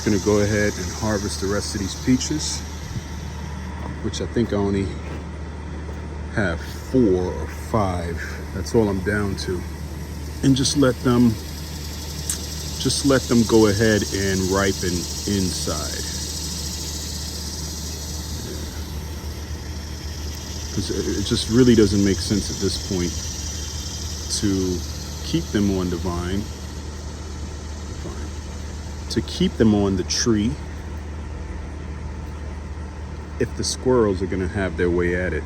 gonna go ahead and harvest the rest of these peaches, which I think I only have 4 or 5. That's all I'm down to. And just let them go ahead and ripen inside. Because it just really doesn't make sense at this point to keep them on the vine, to keep them on the tree, if the squirrels are gonna have their way at it.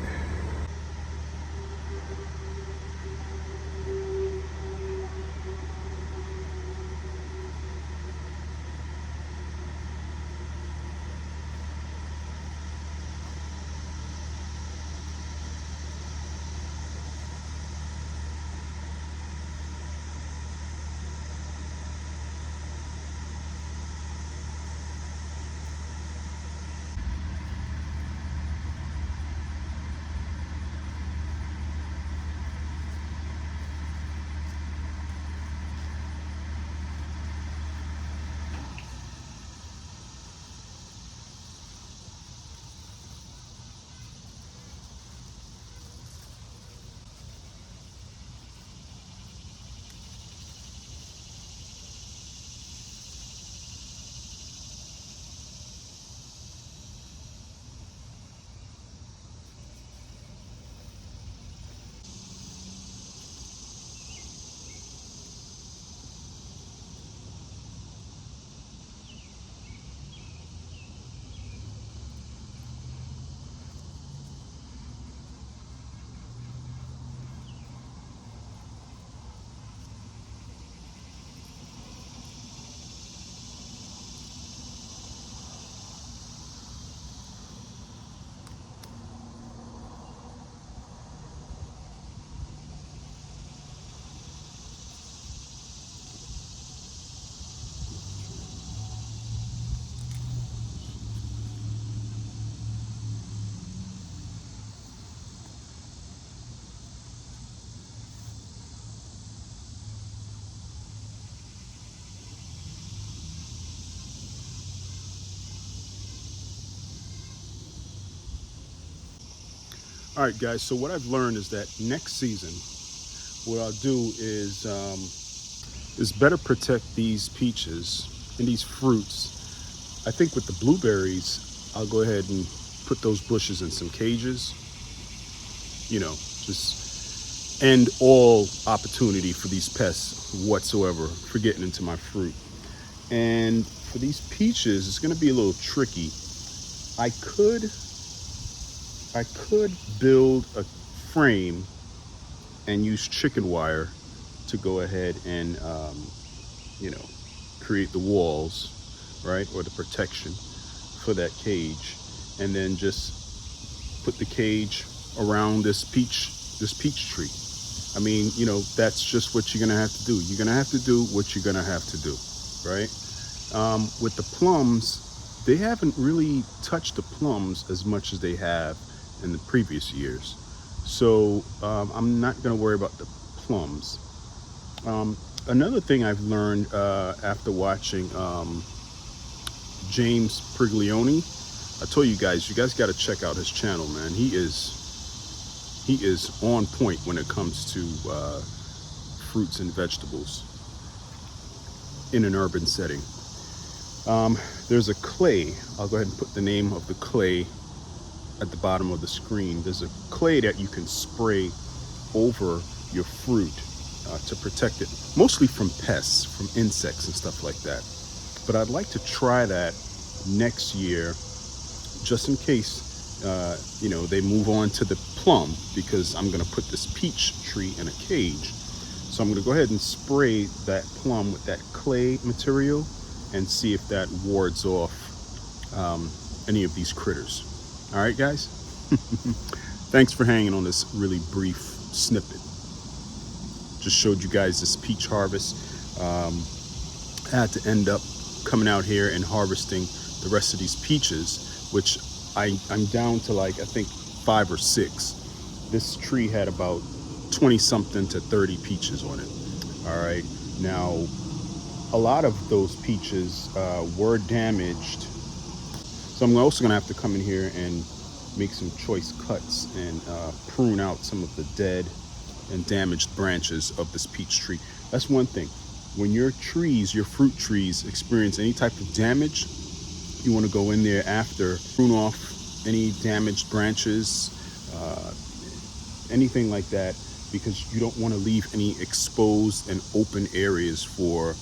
All right, guys, so what I've learned is that next season, what I'll do is better protect these peaches and these fruits. I think with the blueberries, I'll go ahead and put those bushes in some cages, just end all opportunity for these pests whatsoever for getting into my fruit. And for these peaches, it's gonna be a little tricky. I could build a frame and use chicken wire to go ahead and create the walls, right, or the protection for that cage, and then just put the cage around this peach tree. I mean, that's just what you're gonna have to do. You're gonna have to do what you're gonna have to do, right? With the plums, they haven't really touched the plums as much as they have in the previous years. So I'm not going to worry about the plums. Another thing I've learned after watching James Priglioni, I told you guys got to check out his channel, man. He is on point when it comes to fruits and vegetables in an urban setting. There's a clay. I'll go ahead and put the name of the clay at the bottom of the screen. There's a clay that you can spray over your fruit to protect it, mostly from pests, from insects and stuff like that. But I'd like to try that next year, just in case they move on to the plum, because I'm going to put this peach tree in a cage. So I'm going to go ahead and spray that plum with that clay material and see if that wards off any of these critters. All right, guys. Thanks for hanging on this really brief snippet. Just showed you guys this peach harvest. I had to end up coming out here and harvesting the rest of these peaches, which I'm down to, like, I think 5 or 6. This tree had about 20 something to 30 peaches on it. All right, now a lot of those peaches were damaged. So I'm also gonna have to come in here and make some choice cuts and prune out some of the dead and damaged branches of this peach tree. That's one thing. When your trees, your fruit trees, experience any type of damage, you want to go in there after, prune off any damaged branches, anything like that, because you don't want to leave any exposed and open areas for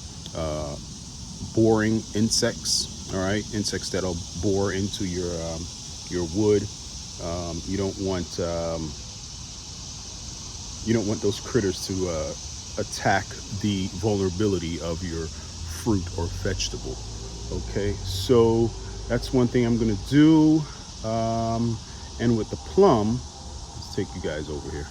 boring insects. All right, insects that'll bore into your wood. You don't want those critters to attack the vulnerability of your fruit or vegetable. Okay, so that's one thing I'm gonna do. And with the plum, let's take you guys over here.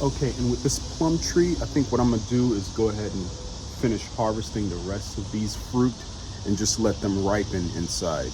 Okay, and with this plum tree, I think what I'm gonna do is go ahead and finish harvesting the rest of these fruit and just let them ripen inside.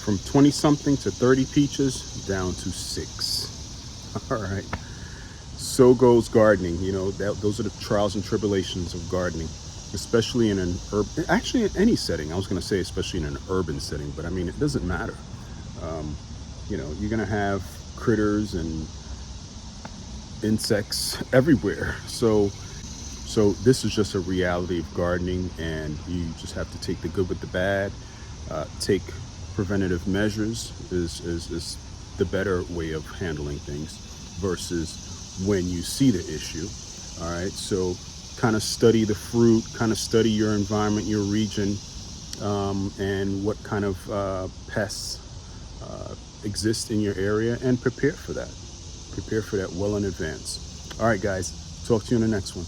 From 20 something to 30 peaches down to 6. All right. So goes gardening. You know, those are the trials and tribulations of gardening, especially in an urban, actually in any setting. I was going to say especially in an urban setting, but I mean, it doesn't matter. You know, you're going to have critters and insects everywhere. So this is just a reality of gardening, and you just have to take the good with the bad. Take preventative measures is the better way of handling things versus when you see the issue. All right, so kind of study the fruit, kind of study your environment, your region, and what kind of pests exist in your area, and prepare for that. Prepare for that well in advance. All right, guys, talk to you in the next one.